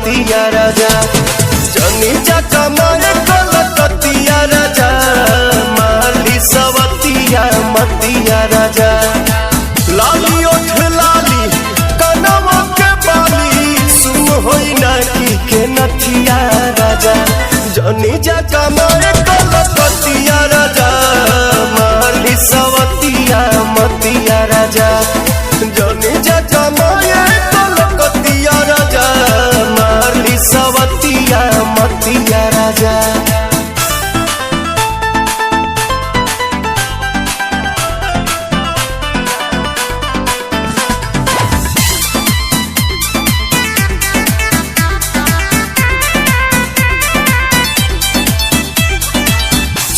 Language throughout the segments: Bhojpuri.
मतिया राजा जनी चाचा मारे कलकतिया राजा माली सवतिया मतिया राजा लाली ओठ लाली कनवा के बाली सुन होई ना के नथिया राजा जनी चाचा मारे कलकतिया राजा माली सवतिया मतिया राजा जनी चाचा मारे कलकतिया राजा माली सवतिया मतिया राजा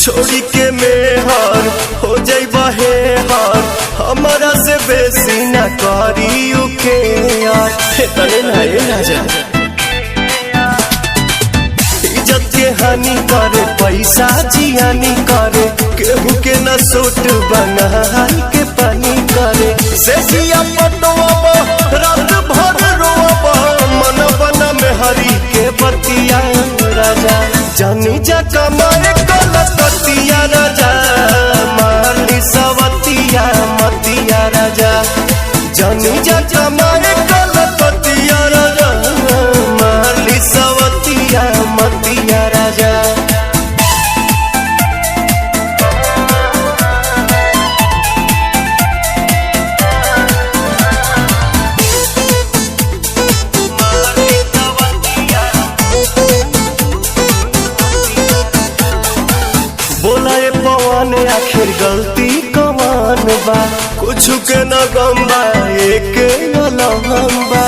छोड़ी के मेहर हो जाइबा हे हर हमारा से बेसी न करी उके यार तने ना ये राजा इज्जत के हानि करे पैसा जियानी करे केहू के न सूट बनाई के पानी करे सेसिया पटवा रात भर रोवा मन बना में हरी के बतिया राजा जानी जा कमाए कलकतिया राजा माली सवतिया मतिया राजा जानी जा कमाए कलकतिया राजा माली सवतिया मतिया राजा बोला ये पवन आखिर गलती कमान बा कुछ के न गम्बा एक लम्बा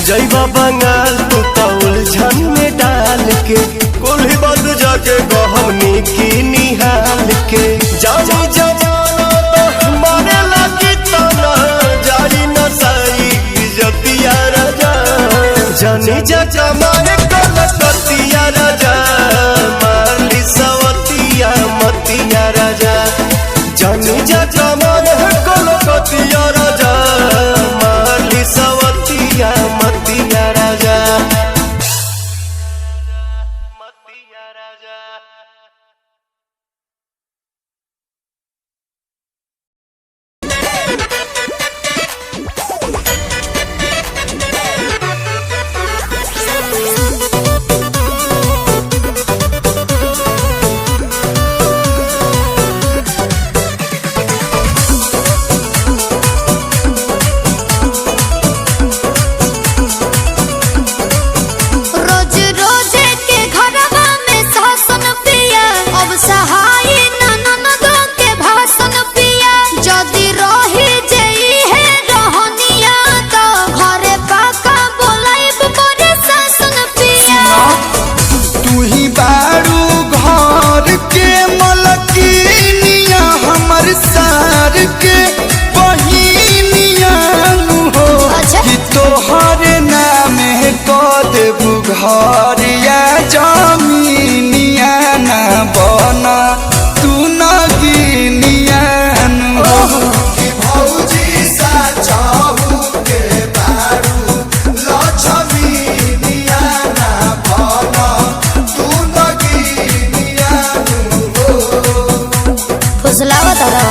जैबा बंगाल तू तो उलझन में डाल के कुल्ही बंद जाके गहमनी की निहाल के जानी जवाना तो मारे लगी तना जाई न साई इज्जतिया राजा जानी जा जमाए कलकतिया राजा माली सवतिया मतिया राजा जानी जा जमाए कलकतिया राजा माली सवतिया मतिया राजा मतिया राजा घरिया जमीनिया ना बना तू न गिनिया भौजी सा चाहू के बारू लक्ष्मीनिया ना बना तू न गिनिया फुसलावा तारा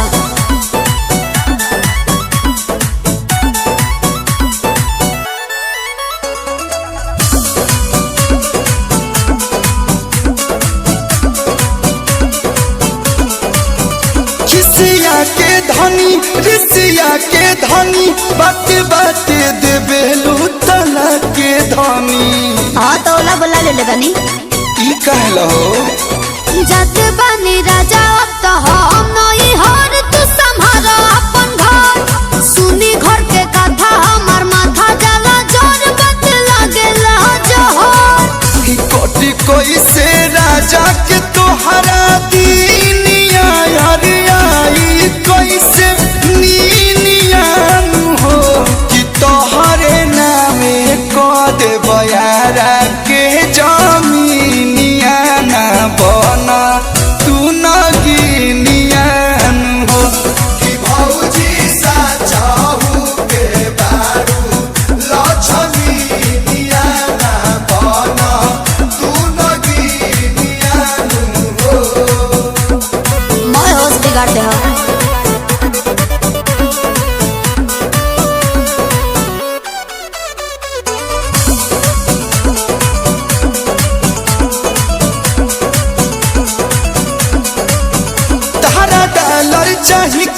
ऋषिया के धनी बात बात देवे लूतला के धनी हाँ तो ओला बोला ले बनी ई कहलो जात बानी राजा अब तो हम नई हर तू संभाल अपन घर सुनी घर के कथा हमार माथा जला जोर बत लागेला जोहर कोटि कोई से राजा के तोहरा दीनिया यार आई कोई से नीनिया हो कि तोहरे नामे को दे बयारा के जमीनिया ना बना तू न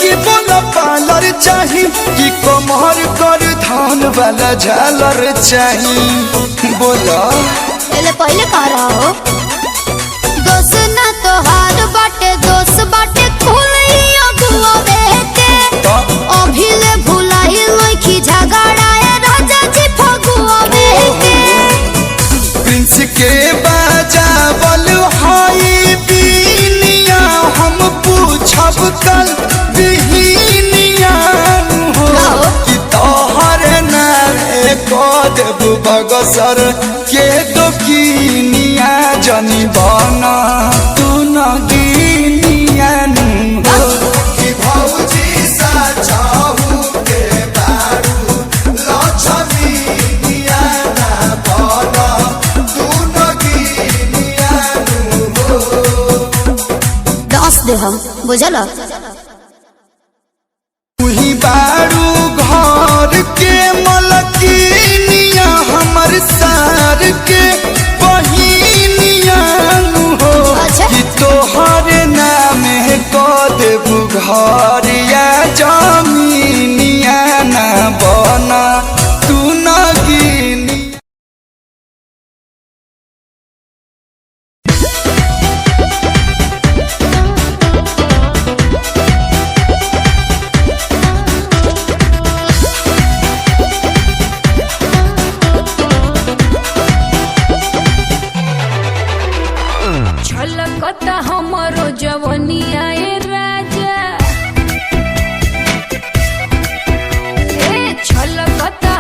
कि बोला पार्लर चाही कि कमर कर धान वाला झालर चाही बोला पहले कह रहा हो दोस ना तोहार बाटे दोस बाटे खुलियो गुआवे के अभी ले भुलाई लखी झगड़ाए राजा जी फगुआवे के प्रिंस के बाजा बोल हाई बीनिया हम पूछब कल बिहिनिया हो कि तोहर नारे को देव बगसर के दोकिनिया जनी बना तू न गिनिया हो कि भौजी सा चाहू के बारू लछमीनिया ना बना तू न गिनिया हो दस दे हम बुझल तुही बारू घर के मलकिनिया हमर सार के बहिनिया हो अच्छा। कि तोहर नाम को देबू घर या जमीनिया ना बना तू न गिनी छलकता हमरो जवनिया ए राजा ए छलकता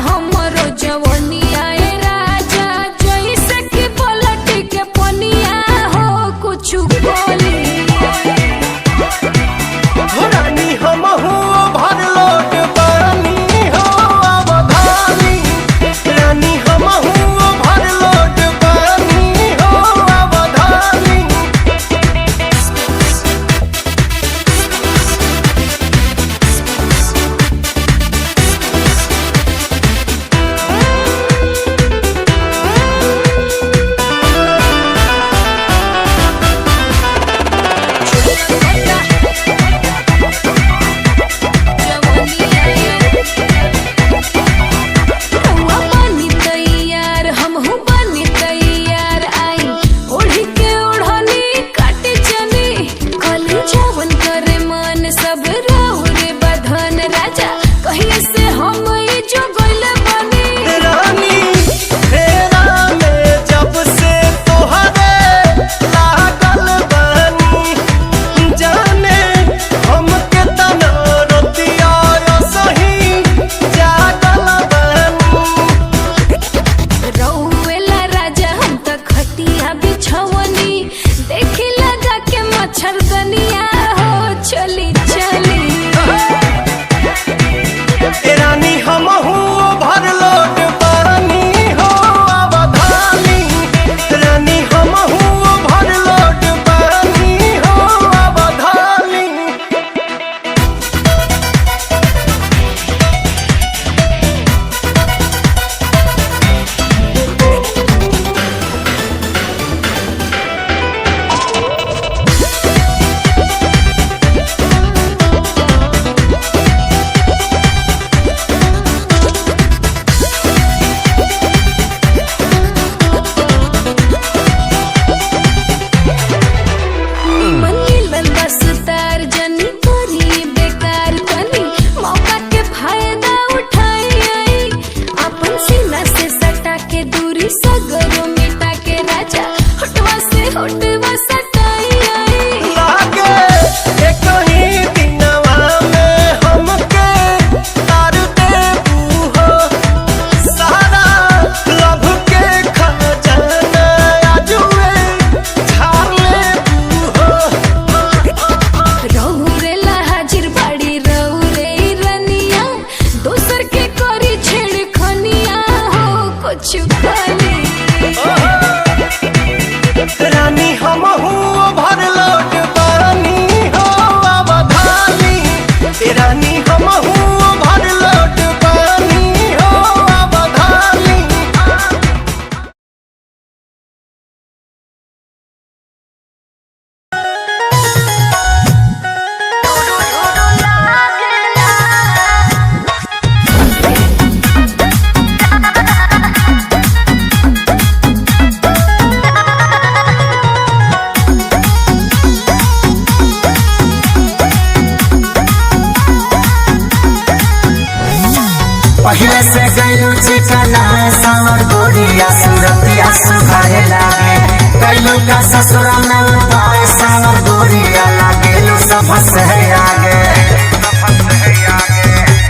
पहले से गयू चिकना सावर गोरिया सूरतिया सुखाए लागे कैलू का ससुर में उपाय सावर गोरिया लागेलू सब से आगे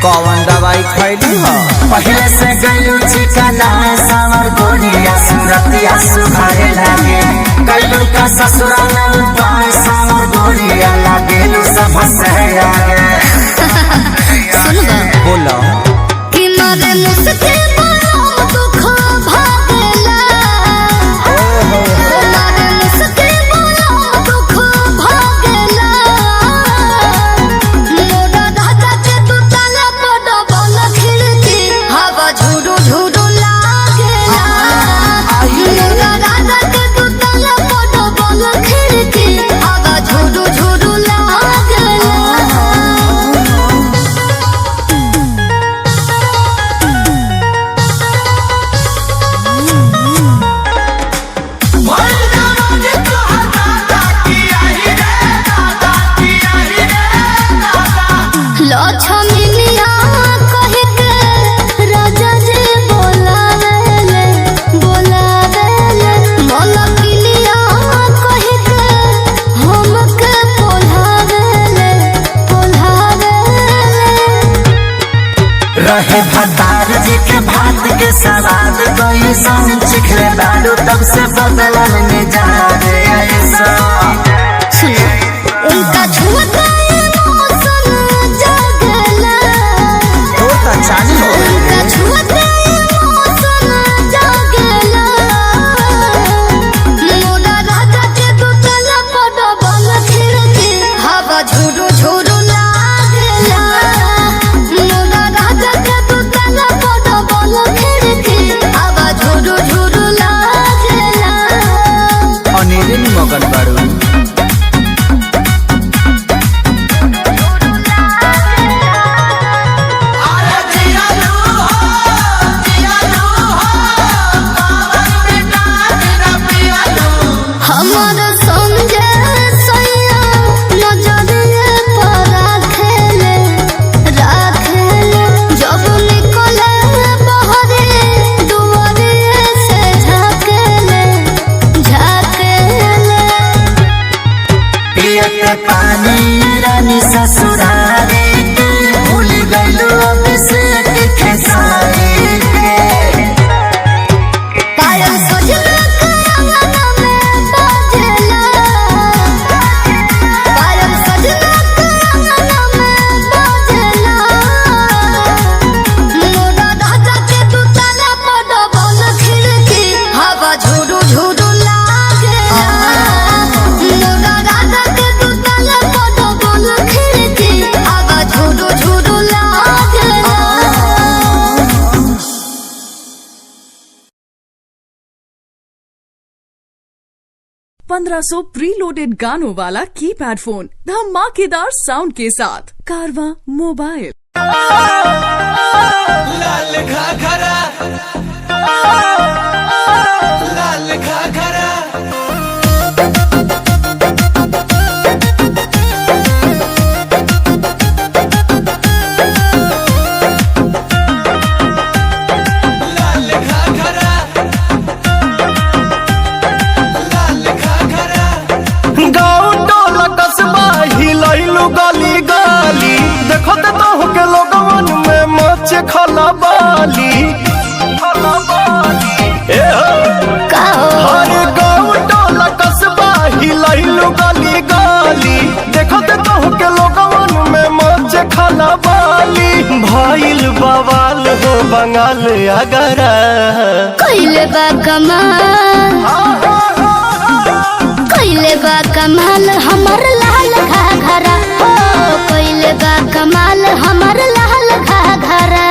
कौन दवाई खैली हो पहले से गयू चिकना सावर गोरिया सूरतिया सुखाए लागे कैलू का ससुर में उपाय सावर गोरिया लागेलू सब से आगे बोलो कि मारे मुझसे बड़ा दुख भागेला मारे मुझसे बड़ा दुख भागेला मोरा राजा के तू ताला बड़ा बल खिड़की हवा झुरु झुरु लागेला मोरा राजा के तू ताला बड़ा बल खिड़की हवा झुरु झुरु लागेला लक्ष्मीनिया कह के राजा जी बोलावेले मलकिनिया कह के हमके पोल्हावेले रहे भतार जी के भात के सवाद कोई संग चिखले बालू तब से बदलल में जा रे ऐसा उनका छुअता मौसम जागला तो चालू हो उनका छुअता मौसम जागला मोरा राजा के दुतला बड़ा बल खिड़की हवा झुरु झुरु लागला मोरा राजा के दुतला बड़ा बल खिड़की हवा झुरु झुरु लागला अनिल मगन बारू हमर समझे सैया नजरिए पर राखेले जब निकले बहरे दुआरिए से झाकेले पियते पानी रानी ससुरारे के भूल गइलू अब से खेसारी के पायल सजना के अंगना में बाजेला पायल सजना के अंगना में बाजेला मोरा राजा के दुतला बड़ा बल खिड़की हवा झुरु झुरु लागेला मोरा राजा के दुतला बड़ा बल खिड़की हवा झुरु झुरु लागेला 1500 प्रीलोडेड गानों वाला कीपैड फोन धमाकेदार साउंड के साथ कारवा मोबाइल। लाल घाघरा लाल घाघरा लाल घाघरा लाल घाघरा गाँव टोला कस्बा हिलैलू गली गली देखो तो के लोगवन में मच खलबाली ए हो हर गाँव टोला कस्बा हिलैलू गली गली देखो तो के लोगवन में मच खलबाली भइल बवाल हो बंगाल अगरा कइले बा कमाल हमर लाल घाघरा हो कइले बा कमाल हमर लाल घाघरा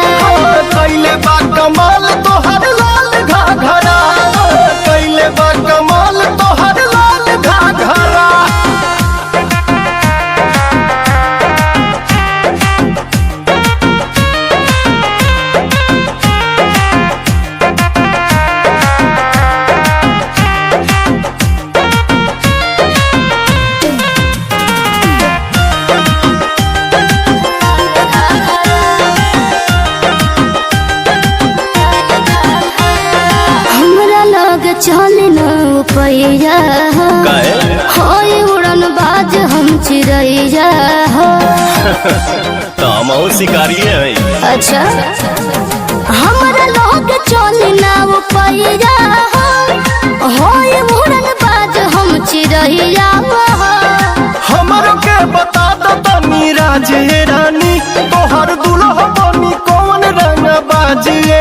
कैले बा कमाल तोहर लाल घाघरा कैले बा कमाल तोहर लाल घाघरा चिड़ैया हो। तो हम शिकारी हैं। अच्छा हमारा लोग चली ना वो पैया हो ये मुरन बाज हम चिड़ैया हो। हमरो के बता दो तनी राजे रानी तोहर दुल्हा बनी कौन रंग बाजिए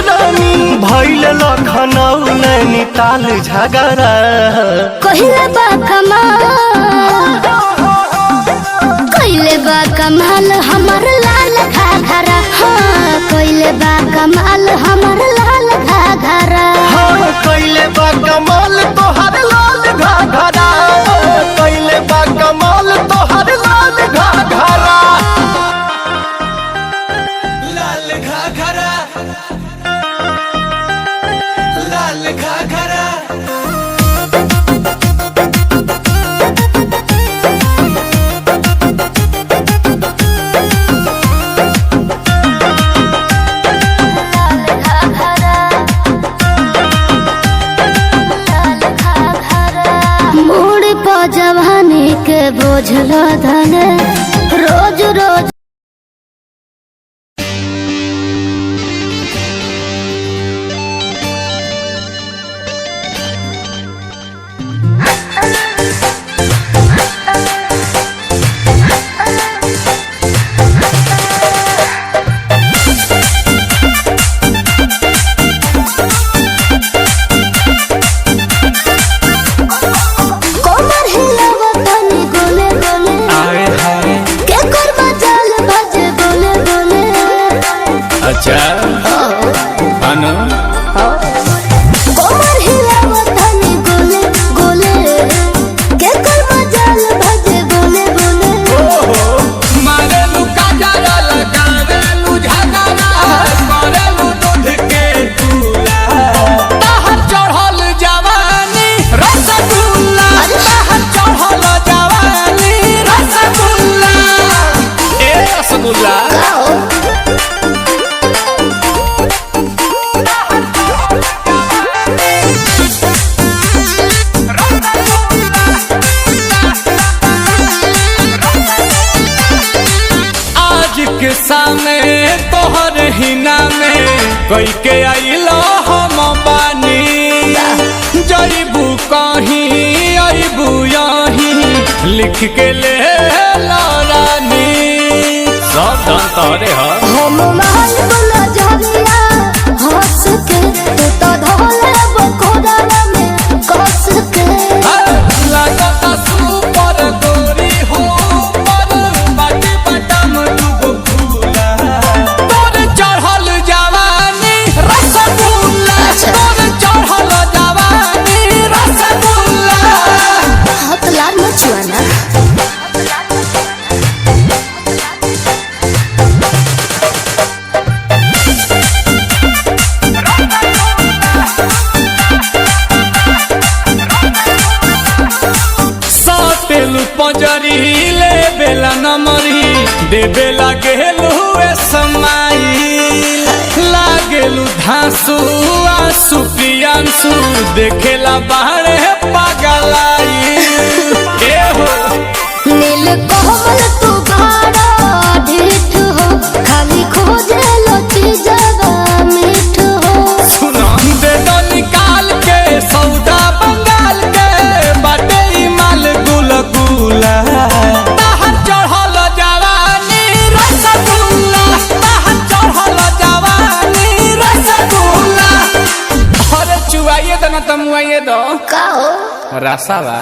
रानी भइल लखनऊ नैनीताल झगड़ा कहिले बा कमाल कहिले बा कमाल हमर लाल घाघरा। हाँ कहिले बा कमाल हमर लाल घाघरा। हाँ कइले बा कमाल तोहर लाल घाघरा कइले बा कमाल तोहर लाल घाघरा। लाल घाघरा लाल घाघरा मूड पर जवानी के बोझल धन रोज रोज कोमर हिलावा तनी गोले गोले के करबा जाल भजे बोले बोले। अच्छा अनु कोमर हिलावा तनी गोले गोले के करबा जाल भजे बोले बोले। मारेलू काजरा लगावेलू झगड़ा करेलू दूध के दूला बाहर चढ़ल जवानी रसगुल्ला बाहर चढ़ल जवानी रसगुल्ला ए रसगुल्ला आज के सामने तोहर हिना में कोई के आइलो हम बानी जईबू कहीं अईबू यहीं लिख के ले रानी सब धन तोरे ह हम महल बोला जरिया हंस के तू तो धोले बकोड़ा में कस के। लगता सुपर गोरी हो पर बाटी बटम दुगो फूला तोर चढ़ल जवानी रसगुल्ला तोर चढ़ल जवानी रसगुल्ला। हाथ लाल मचुआना सातेलू पंजरी ले बेला नमरी दे बेला गेलू समाई लागेलू धांसू आंसू प्रियांशु देखेला बाहरे पागलाई ए हो नील कोमल तू गाड़ा ढीठ हो खाली खोजे लो चीजवा मीठ हो। सुना दे दो निकाल के सौदा बंगाल के बाटे ई माल गुल गुला बाहर चढ़ल जवानी रसगुल्ला बाहर चढ़ल जवानी रसगुल्ला। अरे चुआइए दो ना तमुआइए दो का हो रसावा